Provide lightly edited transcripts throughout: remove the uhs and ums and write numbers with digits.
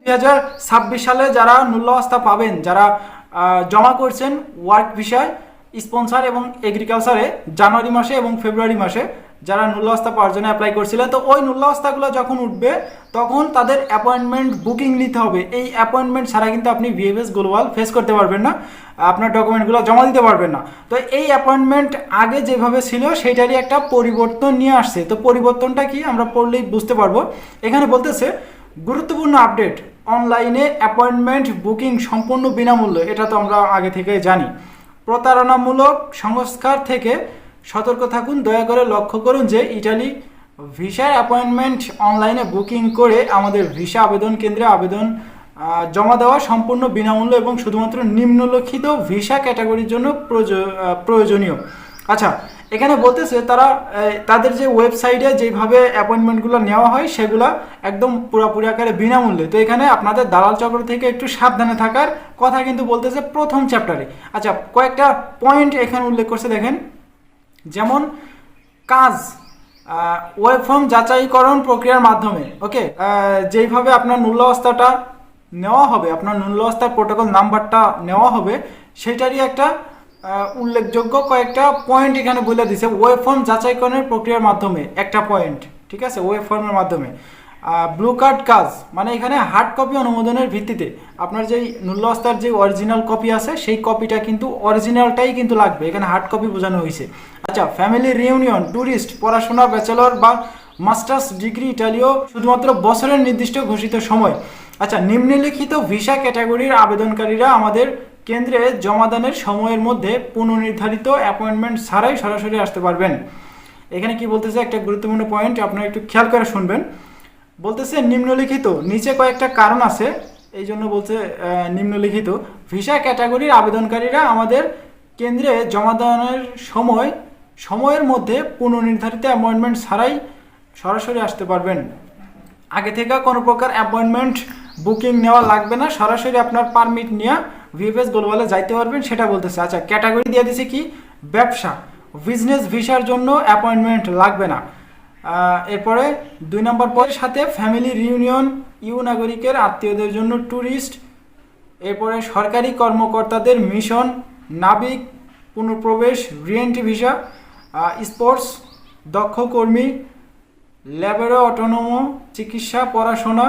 2026 সালে যারা নুল্লাওয়াস্তা পাবেন, যারা জমা করছেন ওয়ার্ক ভিসায়, স্পন্সর এবং এগ্রিকালচারে জানুয়ারি মাসে এবং ফেব্রুয়ারি মাসে যারা নুল্লাওয়াস্তা পাওয়ার জন্য অ্যাপ্লাই করছিলেন, তো ওই নুল্লাওয়াস্তাগুলো যখন উঠবে তখন তাদের অ্যাপয়েন্টমেন্ট বুকিং নিতে হবে। এই অ্যাপয়েন্টমেন্ট ছাড়া কিন্তু আপনি ভিএফএস গ্লোবাল ফেস করতে পারবেন না, আপনার ডকুমেন্টগুলো জমা দিতে পারবেন না। তো এই অ্যাপয়েন্টমেন্ট আগে যেভাবে ছিল সেইটারই একটা পরিবর্তন নিয়ে আসছে। তো পরিবর্তনটা কি আমরা পড়লেই বুঝতে পারবো। এখানে বলতেছে গুরুত্বপূর্ণ আপডেট, অনলাইনে অ্যাপয়েন্টমেন্ট বুকিং সম্পূর্ণ বিনামূল্যে। এটা তো আমরা আগে থেকে জানি। প্রতারণামূলক সংস্কার থেকে সতর্ক থাকুন। দয়া করে লক্ষ্য করুন যে ইটালি ভিসার অ্যাপয়েন্টমেন্ট অনলাইনে বুকিং করে আমাদের ভিসা আবেদন কেন্দ্রে আবেদন জমা দেওয়া সম্পূর্ণ বিনামূল্য এবং শুধুমাত্র নিম্নলিখিত ভিসা ক্যাটাগরির জন্য প্রয়োজনীয়। আচ্ছা, এখানে বলতেছে তারা তাদের যে ওয়েবসাইটে যেভাবে অ্যাপয়েন্টমেন্টগুলো নেওয়া হয় সেগুলো একদম পুরোপুরি আকারে বিনামূল্যে। তো এখানে আপনাদের দালাল চক্র থেকে একটু সাবধানে থাকার কথা কিন্তু বলতেছে প্রথম চ্যাপ্টারে। আচ্ছা, কয়েকটা পয়েন্ট এখানে উল্লেখ করছে দেখেন। যেমন কাজ, ওয়েব ফর্ম যাচাইকরণ প্রক্রিয়ার মাধ্যমে, ওকে, যেইভাবে আপনার নুল্লাওয়াস্তাটা নেওয়া হবে, আপনার নুল্লাওয়াস্তার প্রোটোকল নাম্বারটা নেওয়া হবে, সেটারই একটা উল্লেখযোগ্য কয়েকটা পয়েন্ট এখানে বলে দিছে। ওয়েব ফর্ম যাচাইকরণের প্রক্রিয়ার মাধ্যমে একটা পয়েন্ট, ঠিক আছে, ওয়েব ফর্মের মাধ্যমে। ব্লু কার্ড কাজ মানে এখানে হার্ড কপি অনুমোদনের ভিত্তিতে আপনার যেই নুল্লাওয়াস্তার যে অরিজিনাল কপি আছে সেই কপিটা কিন্তু অরিজিনালটাই কিন্তু লাগবে, এখানে হার্ড কপি বোঝানো হয়েছে। আচ্ছা, ফ্যামিলি রিউনিয়ন, ট্যুরিস্ট, পড়াশোনা, ব্যাচেলর বা মাস্টার্স ডিগ্রি, ইটালীয় শুধুমাত্র বছরের নির্দিষ্ট ঘোষিত সময়। আচ্ছা, নিম্নলিখিত ভিসা ক্যাটাগরির আবেদনকারীরা আমাদের কেন্দ্রে জমাদানের সময়ের মধ্যে পুনর্নির্ধারিত অ্যাপয়েন্টমেন্ট ছাড়াই সরাসরি আসতে পারবেন। এখানে কি বলতেছে একটা গুরুত্বপূর্ণ পয়েন্ট, আপনারা একটু খেয়াল করে শুনবেন। বলতেছে নিম্নলিখিত, নিচে কয়েকটা কারণ আছে এই জন্য বলছে নিম্নলিখিত ভিসা ক্যাটাগরির আবেদনকারীরা আমাদের কেন্দ্রে জমাদানের সময়ের মধ্যে পুনর্নির্ধারিত অ্যাপয়েন্টমেন্ট ছাড়াই সরাসরি আসতে পারবেন। আগে থেকে কোনো প্রকার অ্যাপয়েন্টমেন্ট বুকিং নেওয়া লাগবে না, সরাসরি আপনার পারমিট নিয়ে ভিএফএস গ্লোবালে যাইতে পারবেন, সেটা বলতেছে। আচ্ছা, ক্যাটাগরি দিয়ে দিছে কি, ব্যবসা, বিজনেস ভিসার জন্য অ্যাপয়েন্টমেন্ট লাগবে না। এরপরে 2 নম্বর পয়ের সাথে ফ্যামিলি রিউনিয়ন, ইউ নাগরিকের আত্মীয়দের জন্য ট্যুরিস্ট, এরপরে সরকারি কর্মকর্তাদের মিশন, নাবিক, পুনঃপ্রবেশ, রিএন্ট্রি ভিসা, স্পোর্টস, দক্ষ কর্মী, ল্যাবরে অটোনোমো, চিকিৎসা, পড়াশোনা,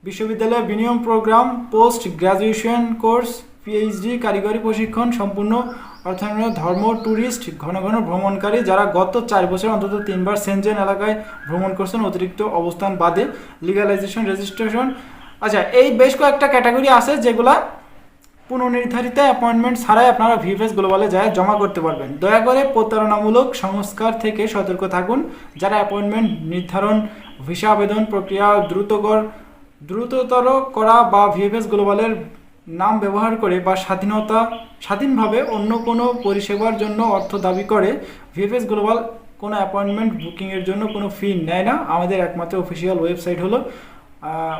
বিশ্ববিদ্যালয় বিনিয়োগ programme, post graduation course, PhD, কারিগরি প্রশিক্ষণ, সম্পূর্ণ অর্থায়ন, ধর্ম, ট্যুরিস্ট, ঘন ঘন ভ্রমণকারী যারা গত 4 বছর অন্তত 3 বার সেনজেন এলাকায় ভ্রমণ করছেন অতিরিক্ত অবস্থান বাদে, লিগালাইজেশন, রেজিস্ট্রেশন। আচ্ছা, এই বেশ কয়েকটা ক্যাটাগরি আছে যেগুলা পুনর্নির্ধারিত অ্যাপয়েন্টমেন্ট ছাড়াই আপনারা ভিএফএস গ্লোবালে যায় জমা করতে পারবেন। দয়া করে প্রতারণামূলক সংস্কার থেকে সতর্ক থাকুন। যারা অ্যাপয়েন্টমেন্ট নির্ধারণ, ভিসা আবেদন প্রক্রিয়া দ্রুততর করা বা ভিএফএস গ্লোবালের নাম ব্যবহার করে বা স্বাধীনভাবে অন্য কোনো পরিষেবার জন্য অর্থ দাবি করে, ভিএফএস গ্লোবাল কোনো অ্যাপয়েন্টমেন্ট বুকিংয়ের জন্য কোনো ফি নেয় না। আমাদের একমাত্র অফিসিয়াল ওয়েবসাইট হলো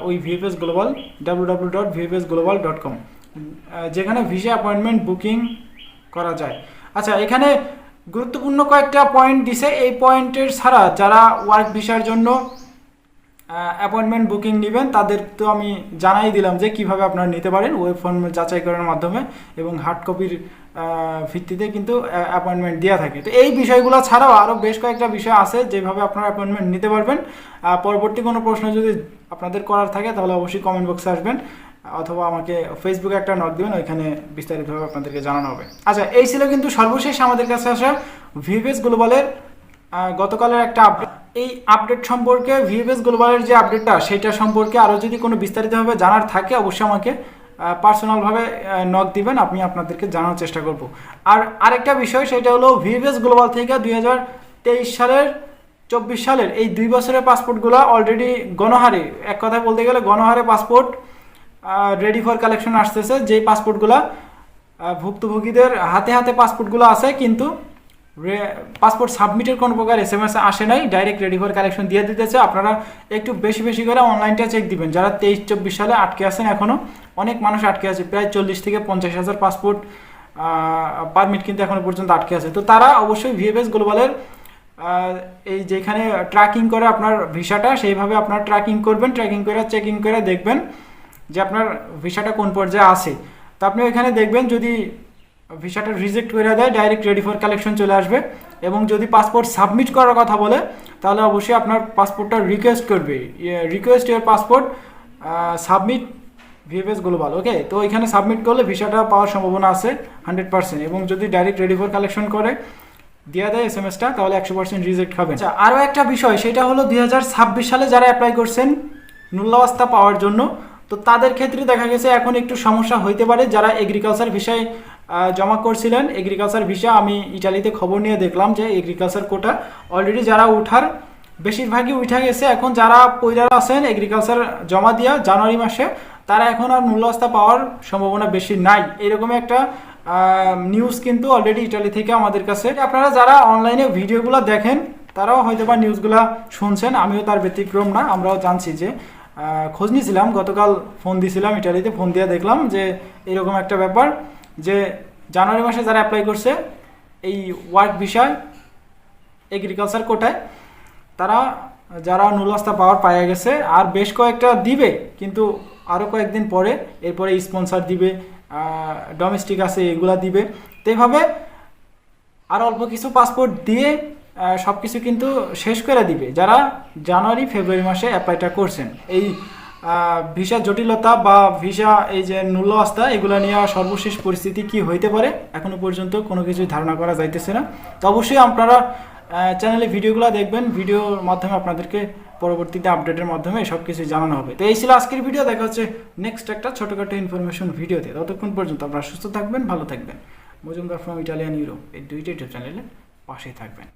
ওই ভিএফএস গ্লোবাল, www.vfsglobal.com, যেখানে ভিসা অ্যাপয়েন্টমেন্ট বুকিং করা যায়। আচ্ছা, এখানে গুরুত্বপূর্ণ কয়েকটা পয়েন্ট দিছে। এই পয়েন্টের ছাড়া যারা ওয়ার্ক ভিসার জন্য অ্যাপয়েন্টমেন্ট বুকিং নেবেন তাদের তো আমি জানাই দিলাম যে কিভাবে আপনারা নিতে পারেন ওয়েব ফর্ম যাচাইকরণের মাধ্যমে এবং হার্ড কপির ভিত্তিতে কিন্তু অ্যাপয়েন্টমেন্ট দেওয়া থাকে। তো এই বিষয়গুলো ছাড়াও আরও বেশ কয়েকটা বিষয় আছে যেভাবে আপনারা অ্যাপয়েন্টমেন্ট নিতে পারবেন। পরবর্তী কোনো প্রশ্ন যদি আপনাদের করার থাকে তাহলে অবশ্যই কমেন্ট বক্সে আসবেন অথবা আমাকে ফেসবুকে একটা নক দেবেন, ওইখানে বিস্তারিতভাবে আপনাদেরকে জানানো হবে। আচ্ছা, এই ছিল কিন্তু সর্বশেষ আমাদের কাছে আসা ভিএফএস গ্লোবালের গতকালের একটা আপডেট। এই আপডেট সম্পর্কে, ভিএফএস গ্লোবালের যে আপডেটটা সেটা সম্পর্কে আরও যদি কোনো বিস্তারিতভাবে জানার থাকে অবশ্যই আমাকে পার্সোনালভাবে নক দিবেন, আমি আপনাদেরকে জানার চেষ্টা করব। আর আরেকটা বিষয় সেটা হলো ভিএফএস গ্লোবাল থেকে 2023 সালের 24 সালের এই 2 বছরের পাসপোর্টগুলো অলরেডি গণহারে, এক কথায় বলতে গেলে গণহারে পাসপোর্ট রেডি ফর কালেকশন আসতেছে। যেই পাসপোর্টগুলো ভুক্তভোগীদের হাতে হাতে পাসপোর্টগুলো আছে কিন্তু পাসপোর্ট সাবমিটের কোনো প্রকার SMS আসে নাই, ডাইরেক্ট রেডি ফর কালেকশন দিয়ে দিতেছে। আপনারা একটু বেশি বেশি করে অনলাইনটা চেক দিবেন। যারা 23-24 সালে আটকে আছেন, এখনও অনেক মানুষ আটকে আছে, প্রায় 40 থেকে 50 হাজার পাসপোর্ট পারমিট কিন্তু এখনো পর্যন্ত আটকে আছে। তো তারা অবশ্যই ভিএফএস গ্লোবালের এই যেখানে ট্র্যাকিং করে আপনার ভিসাটা, সেইভাবে আপনার ট্র্যাকিং করবেন, ট্র্যাকিং করে চেকিং করে দেখবেন যে আপনার ভিসাটা কোন পর্যায়ে আছে। তো আপনি ওইখানে দেখবেন যদি ভিসাটা রিজেক্ট করে দেয়, ডাইরেক্ট রেডি ফর কালেকশন চলে আসবে। এবং যদি পাসপোর্ট সাবমিট করার কথা বলে, তাহলে অবশ্যই আপনার পাসপোর্টটা রিকোয়েস্ট করবে, request your passport submit VFS Global. Okay, তো এখানে সাবমিট করলে ভিসাটা পাওয়ার সম্ভাবনা আছে 100%। এবং যদি ডাইরেক্ট রেডি ফর কালেকশন করে দিয়ে দেয় এসএমএসটা, তাহলে 100% রিজেক্ট হবে। আচ্ছা, আরও একটা বিষয়, সেটা হলো 2026 সালে যারা অ্যাপ্লাই করছেন নুল্লাওয়াস্তা পাওয়ার জন্য, তো তাদের ক্ষেত্রে দেখা গেছে এখন একটু সমস্যা হইতে পারে। যারা এগ্রিকালচার ভিসায় জমা করছিলেন, এগ্রিকালচার ভিসা, আমি ইটালিতে খবর নিয়ে দেখলাম যে এগ্রিকালচার কোটা অলরেডি যারা উঠার বেশিরভাগই উঠে গেছে। এখন যারা পয়লারা আছেন এগ্রিকালচার জমা দিয়া জানুয়ারি মাসে, তারা এখন আর নুল্লাওয়াস্তা পাওয়ার সম্ভাবনা বেশি নাই, এরকমই একটা নিউজ কিন্তু অলরেডি ইটালি থেকে আমাদের কাছে। আপনারা যারা অনলাইনে ভিডিওগুলো দেখেন তারাও হয়তো বা নিউজগুলো শুনছেন, আমিও তার ব্যতিক্রম না। আমরাও জানছি যে খোঁজ নিয়েছিলাম, গতকাল ফোন দিয়েছিলাম ইটালিতে, ফোন দিয়ে দেখলাম যে এরকম একটা ব্যাপার যে জানুয়ারি মাসে যারা অ্যাপ্লাই করছে এই ওয়ার্ক ভিসায় এগ্রিকালচার কোটায়, তারা যারা নুল্লাওয়াস্তা পাওয়ার পাওয়া গেছে, আর বেশ কয়েকটা দিবে, কিন্তু আরও কয়েকদিন পরে এরপরে স্পন্সর দিবে, ডোমেস্টিক আছে এগুলা দিবে। তো এইভাবে আর অল্প কিছু পাসপোর্ট দিয়ে সব কিছু কিন্তু শেষ করে দিবে যারা জানুয়ারি ফেব্রুয়ারি মাসে অ্যাপ্লাইটা করছেন। এই ভিসা জটিলতা বা ভিসা এই যে নুল্লাওয়াস্তা, এগুলো নিয়ে সর্বশেষ পরিস্থিতি কি হইতে পারে এখনো পর্যন্ত কোনো কিছু ধারণা করা যাইতেছে না। তো অবশ্যই আপনারা চ্যানেলে ভিডিওগুলো দেখবেন, ভিডিওর মাধ্যমে আপনাদেরকে পরবর্তীতে আপডেটের মাধ্যমে সব কিছু জানানো হবে। তো এই ছিল আজকের ভিডিও, দেখা হচ্ছে নেক্সট একটা ছোটোখাটো ইনফরমেশন ভিডিওতে। ততক্ষণ পর্যন্ত আপনারা সুস্থ থাকবেন, ভালো থাকবেন। মজুমদার ফ্রম ইটালিয়ান ইউরোপ এই দুইটা ইউটিউব চ্যানেলে পাশেই থাকবেন।